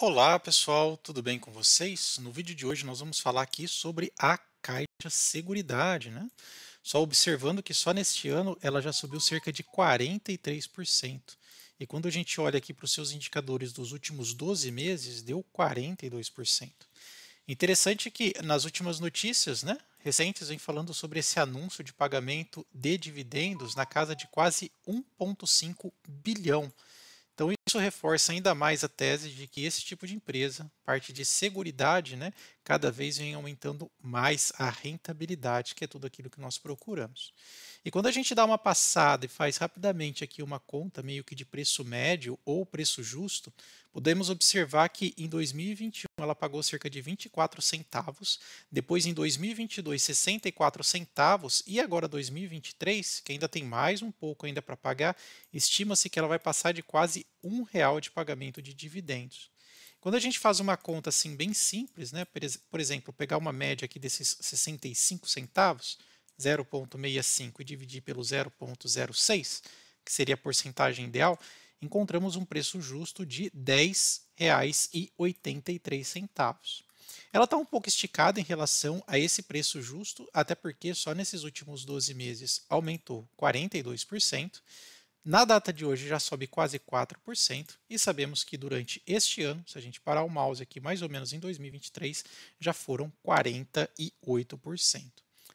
Olá pessoal, tudo bem com vocês? No vídeo de hoje nós vamos falar aqui sobre a Caixa Seguridade, né? Só observando que só neste ano ela já subiu cerca de 43%. E quando a gente olha aqui para os seus indicadores dos últimos 12 meses, deu 42%. Interessante que nas últimas notícias, né, recentes, vem falando sobre esse anúncio de pagamento de dividendos na casa de quase 1,5 bilhão. Então, isso reforça ainda mais a tese de que esse tipo de empresa, parte de seguridade, né, cada vez vem aumentando mais a rentabilidade, que é tudo aquilo que nós procuramos. E quando a gente dá uma passada e faz rapidamente aqui uma conta meio que de preço médio ou preço justo, podemos observar que em 2021 ela pagou cerca de 24 centavos, depois em 2022 64 centavos e agora 2023, que ainda tem mais um pouco ainda para pagar, estima-se que ela vai passar de quase R$ 1 de pagamento de dividendos. Quando a gente faz uma conta assim bem simples, né, por exemplo, pegar uma média aqui desses 65 centavos, 0,65 e dividir pelo 0,06, que seria a porcentagem ideal, encontramos um preço justo de R$ 10,83. Ela está um pouco esticada em relação a esse preço justo, até porque só nesses últimos 12 meses aumentou 42%. Na data de hoje já sobe quase 4% e sabemos que durante este ano, se a gente parar o mouse aqui mais ou menos em 2023, já foram 48%.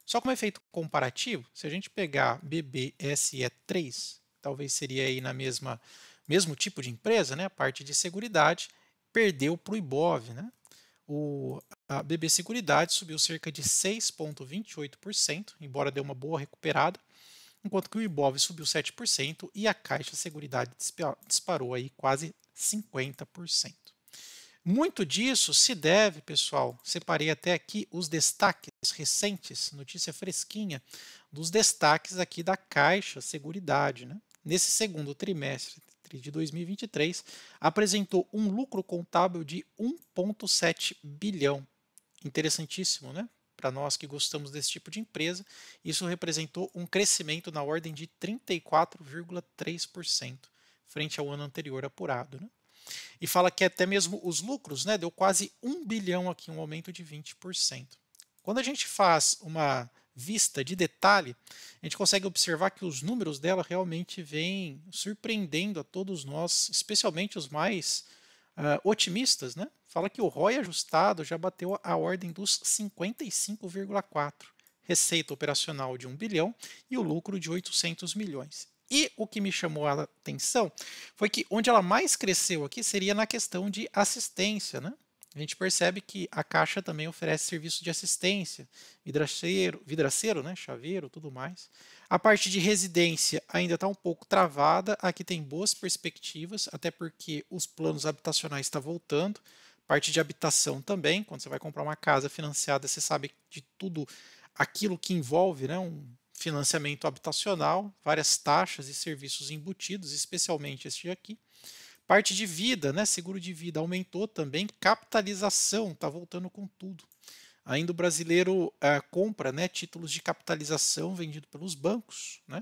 Só como efeito comparativo, se a gente pegar BBSE3, talvez seria aí na mesmo tipo de empresa, né, a parte de seguridade, perdeu para o Ibov, né? A BB Seguridade subiu cerca de 6,28%, embora dê uma boa recuperada, enquanto que o Ibov subiu 7% e a Caixa Seguridade disparou aí quase 50%. Muito disso se deve, pessoal, separei até aqui os destaques recentes, notícia fresquinha, dos destaques aqui da Caixa Seguridade, né? Nesse segundo trimestre de 2023, apresentou um lucro contábil de 1,7 bilhão. Interessantíssimo, né? Para nós que gostamos desse tipo de empresa, isso representou um crescimento na ordem de 34,3% frente ao ano anterior apurado, né? E fala que até mesmo os lucros, né, deu quase 1 bilhão aqui, um aumento de 20%. Quando a gente faz uma vista de detalhe, a gente consegue observar que os números dela realmente vêm surpreendendo a todos nós, especialmente os mais otimistas, né? Fala que o ROI ajustado já bateu a ordem dos 55,4, receita operacional de 1 bilhão e o lucro de 800 milhões. E o que me chamou a atenção foi que onde ela mais cresceu aqui seria na questão de assistência, né? A gente percebe que a Caixa também oferece serviço de assistência, vidraceiro, né, chaveiro, tudo mais. A parte de residência ainda está um pouco travada, aqui tem boas perspectivas, até porque os planos habitacionais estão voltando. Parte de habitação também, quando você vai comprar uma casa financiada, você sabe de tudo aquilo que envolve, né, um financiamento habitacional, várias taxas e serviços embutidos, especialmente este aqui. Parte de vida, né? Seguro de vida aumentou também, capitalização está voltando com tudo. Ainda o brasileiro compra, né, títulos de capitalização vendidos pelos bancos, né?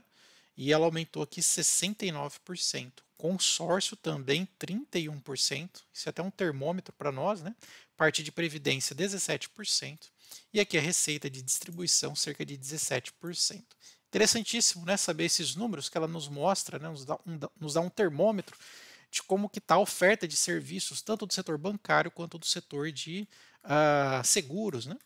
E ela aumentou aqui 69%. Consórcio também 31%. Isso é até um termômetro para nós, né? Parte de previdência 17%. E aqui a receita de distribuição cerca de 17%. Interessantíssimo, né, saber esses números que ela nos mostra, né, nos dá um termômetro de como que está a oferta de serviços, tanto do setor bancário quanto do setor de seguros, né?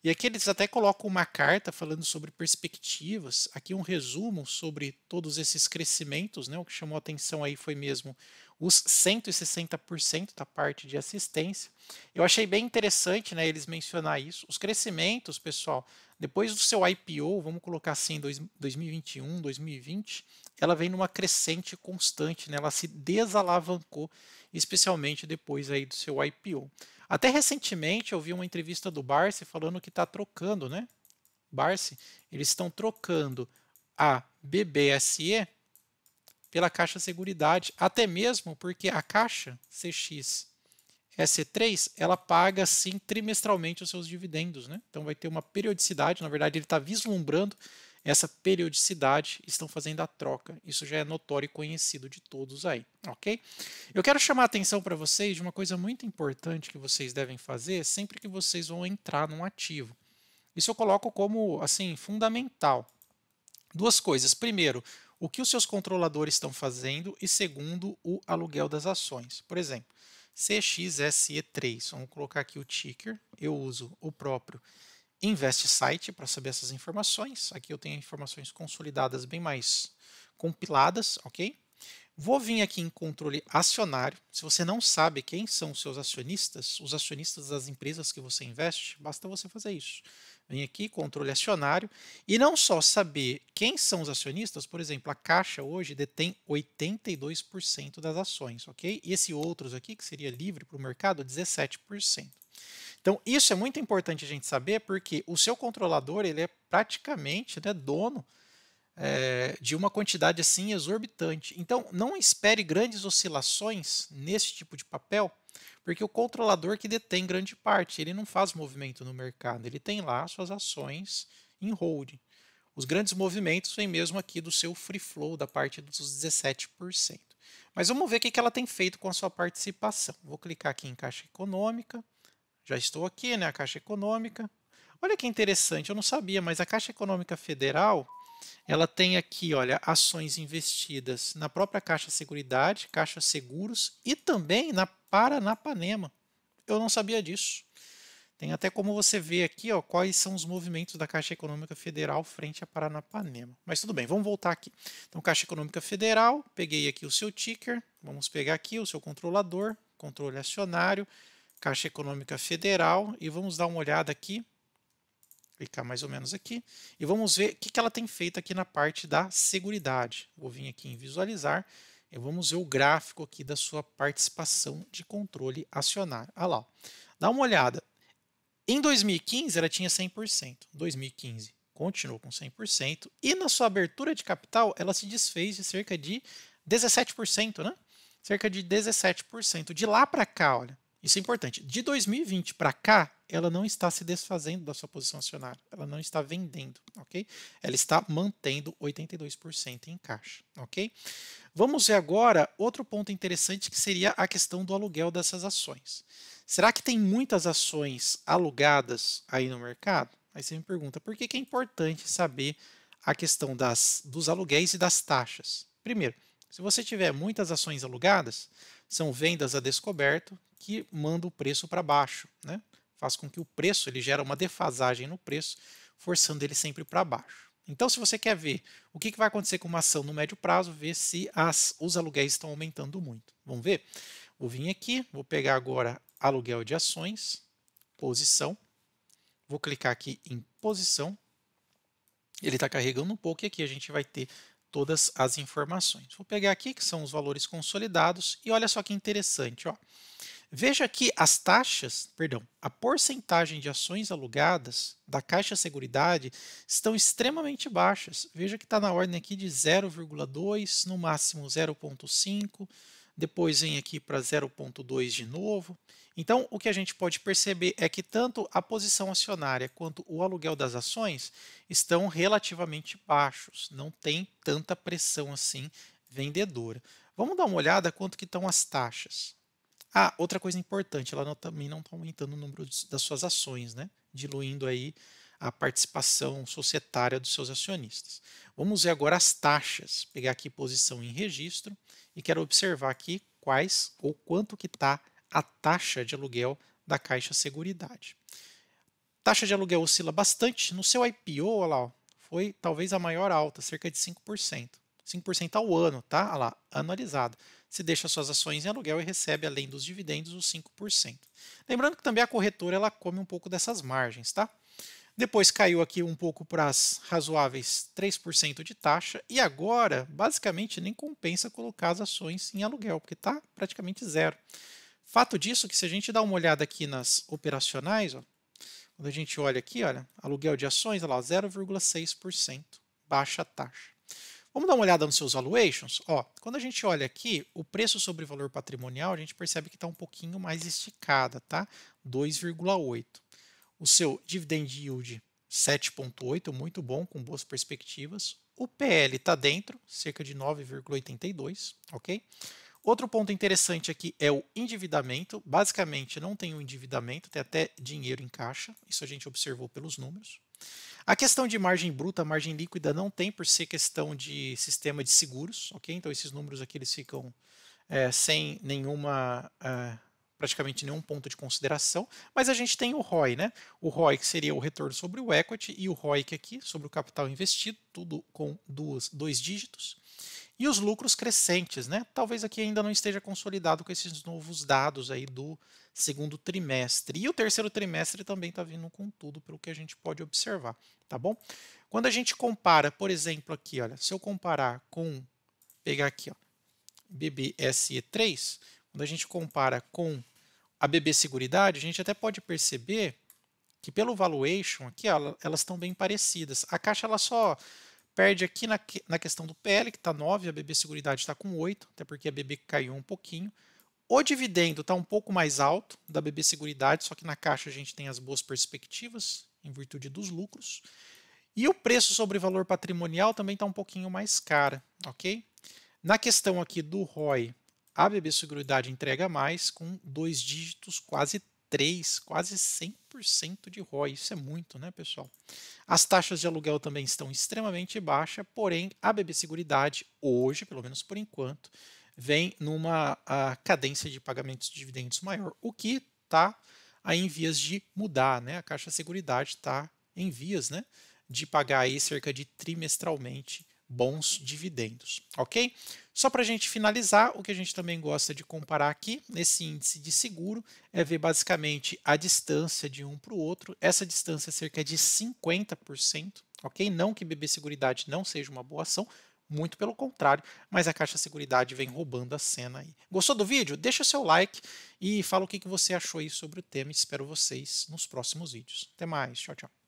E aqui eles até colocam uma carta falando sobre perspectivas, aqui um resumo sobre todos esses crescimentos, né? O que chamou a atenção aí foi mesmo os 160% da parte de assistência. Eu achei bem interessante, né, eles mencionar isso. Os crescimentos, pessoal, depois do seu IPO, vamos colocar assim, 2021, 2020, ela vem numa crescente constante, né? Ela se desalavancou, especialmente depois aí do seu IPO. Até recentemente eu vi uma entrevista do Barsi falando que está trocando, né? Barsi, eles estão trocando a BBSE pela Caixa Seguridade, até mesmo porque a Caixa CX SC3, ela paga sim trimestralmente os seus dividendos, né? Então vai ter uma periodicidade, na verdade ele está vislumbrando essa periodicidade, estão fazendo a troca. Isso já é notório e conhecido de todos aí, ok? Eu quero chamar a atenção para vocês de uma coisa muito importante que vocês devem fazer sempre que vocês vão entrar num ativo. Isso eu coloco como assim fundamental. Duas coisas. Primeiro, o que os seus controladores estão fazendo e segundo, o aluguel das ações. Por exemplo, CXSE3, vamos colocar aqui o ticker, eu uso o próprio InvestSite para saber essas informações. Aqui eu tenho informações consolidadas bem mais compiladas, ok? Vou vir aqui em controle acionário. Se você não sabe quem são os seus acionistas, os acionistas das empresas que você investe, basta você fazer isso. Vem aqui, controle acionário, e não só saber quem são os acionistas, por exemplo, a Caixa hoje detém 82% das ações, ok? E esse outros aqui, que seria livre para o mercado, 17%. Então, isso é muito importante a gente saber, porque o seu controlador ele é praticamente dono de uma quantidade assim exorbitante. Então, não espere grandes oscilações nesse tipo de papel, porque o controlador que detém grande parte, ele não faz movimento no mercado, ele tem lá suas ações em holding. Os grandes movimentos vêm mesmo aqui do seu free flow, da parte dos 17%. Mas vamos ver o que ela tem feito com a sua participação. Vou clicar aqui em Caixa Econômica. Já estou aqui, né? A Caixa Econômica. Olha que interessante, eu não sabia, mas a Caixa Econômica Federal, ela tem aqui, olha, ações investidas na própria Caixa Seguridade, Caixa Seguros e também na Paranapanema. Eu não sabia disso. Tem até como você ver aqui, ó, quais são os movimentos da Caixa Econômica Federal frente à Paranapanema. Mas tudo bem, vamos voltar aqui. Então, Caixa Econômica Federal, peguei aqui o seu ticker, vamos pegar aqui o seu controlador, controle acionário, Caixa Econômica Federal, e vamos dar uma olhada aqui, clicar mais ou menos aqui, e vamos ver o que ela tem feito aqui na parte da Seguridade. Vou vir aqui em visualizar, e vamos ver o gráfico aqui da sua participação de controle acionário. Olha lá, dá uma olhada. Em 2015 ela tinha 100%, 2015 continuou com 100%, e na sua abertura de capital ela se desfez de cerca de 17%, né? Cerca de 17%. De lá para cá, olha, isso é importante. De 2020 para cá, ela não está se desfazendo da sua posição acionária. Ela não está vendendo, ok? Ela está mantendo 82% em caixa, ok? Vamos ver agora outro ponto interessante que seria a questão do aluguel dessas ações. Será que tem muitas ações alugadas aí no mercado? Aí você me pergunta, por que é importante saber a questão dos aluguéis e das taxas? Primeiro, se você tiver muitas ações alugadas, são vendas a descoberto que mandam o preço para baixo, né? Faz com que o preço, ele gera uma defasagem no preço, forçando ele sempre para baixo. Então, se você quer ver o que vai acontecer com uma ação no médio prazo, ver se os aluguéis estão aumentando muito. Vamos ver? Vou vir aqui, vou pegar agora aluguel de ações, posição, vou clicar aqui em posição, ele está carregando um pouco e aqui a gente vai ter todas as informações. Vou pegar aqui que são os valores consolidados e olha só que interessante, ó. Veja que as taxas, perdão, a porcentagem de ações alugadas da Caixa Seguridade estão extremamente baixas. Veja que está na ordem aqui de 0,2, no máximo 0,5, depois vem aqui para 0,2 de novo. Então, o que a gente pode perceber é que tanto a posição acionária quanto o aluguel das ações estão relativamente baixos, não tem tanta pressão assim vendedora. Vamos dar uma olhada quanto que estão as taxas. Ah, outra coisa importante, ela também não está aumentando o número das suas ações, né? Diluindo aí a participação societária dos seus acionistas. Vamos ver agora as taxas. Pegar aqui posição em registro e quero observar aqui quais ou quanto que está a taxa de aluguel da Caixa Seguridade. Taxa de aluguel oscila bastante. No seu IPO, olha lá, ó, foi talvez a maior alta, cerca de 5%. 5% ao ano, tá? Olha lá, anualizado. Você deixa suas ações em aluguel e recebe, além dos dividendos, os 5%. Lembrando que também a corretora ela come um pouco dessas margens, tá? Depois caiu aqui um pouco para as razoáveis 3% de taxa e agora, basicamente, nem compensa colocar as ações em aluguel, porque está praticamente zero. Fato disso que se a gente dá uma olhada aqui nas operacionais, ó, quando a gente olha aqui, olha, aluguel de ações, olha lá, 0,6%, baixa taxa. Vamos dar uma olhada nos seus valuations? Ó, quando a gente olha aqui, o preço sobre valor patrimonial, a gente percebe que está um pouquinho mais esticada, tá? 2,8. O seu dividend yield 7,8, muito bom, com boas perspectivas. O PL está dentro, cerca de 9,82, ok? Outro ponto interessante aqui é o endividamento. Basicamente, não tem um endividamento, tem até dinheiro em caixa. Isso a gente observou pelos números. A questão de margem bruta, margem líquida não tem por ser questão de sistema de seguros, ok? Então esses números aqui eles ficam sem praticamente nenhum ponto de consideração, mas a gente tem o ROI, né? O ROI que seria o retorno sobre o equity e o ROIC aqui sobre o capital investido, tudo com dois dígitos. E os lucros crescentes, né? Talvez aqui ainda não esteja consolidado com esses novos dados aí do segundo trimestre. E o terceiro trimestre também está vindo com tudo, pelo que a gente pode observar, tá bom? Quando a gente compara, por exemplo, aqui, olha, se eu comparar com, pegar aqui, ó, BBSE3, quando a gente compara com a BB Seguridade, a gente até pode perceber que pelo valuation aqui, ó, elas estão bem parecidas. A Caixa ela só perde aqui na questão do PL, que está 9, a BB Seguridade está com 8, até porque a BB caiu um pouquinho. O dividendo está um pouco mais alto da BB Seguridade, só que na Caixa a gente tem as boas perspectivas, em virtude dos lucros. E o preço sobre valor patrimonial também está um pouquinho mais cara, ok? Na questão aqui do ROI, a BB Seguridade entrega mais, com dois dígitos, quase 3, quase 100% de ROI. Isso é muito, né, pessoal? As taxas de aluguel também estão extremamente baixas, porém a BB Seguridade, hoje, pelo menos por enquanto, vem numa cadência de pagamentos de dividendos maior, o que está aí em vias de mudar, né? A Caixa Seguridade está em vias, né, de pagar aí cerca de trimestralmente bons dividendos, ok? Só para a gente finalizar, o que a gente também gosta de comparar aqui nesse índice de seguro é ver basicamente a distância de um para o outro. Essa distância é cerca de 50%, ok? Não que BB Seguridade não seja uma boa ação, muito pelo contrário, mas a Caixa Seguridade vem roubando a cena aí. Gostou do vídeo? Deixa seu like e fala o que você achou aí sobre o tema. Espero vocês nos próximos vídeos. Até mais, tchau, tchau.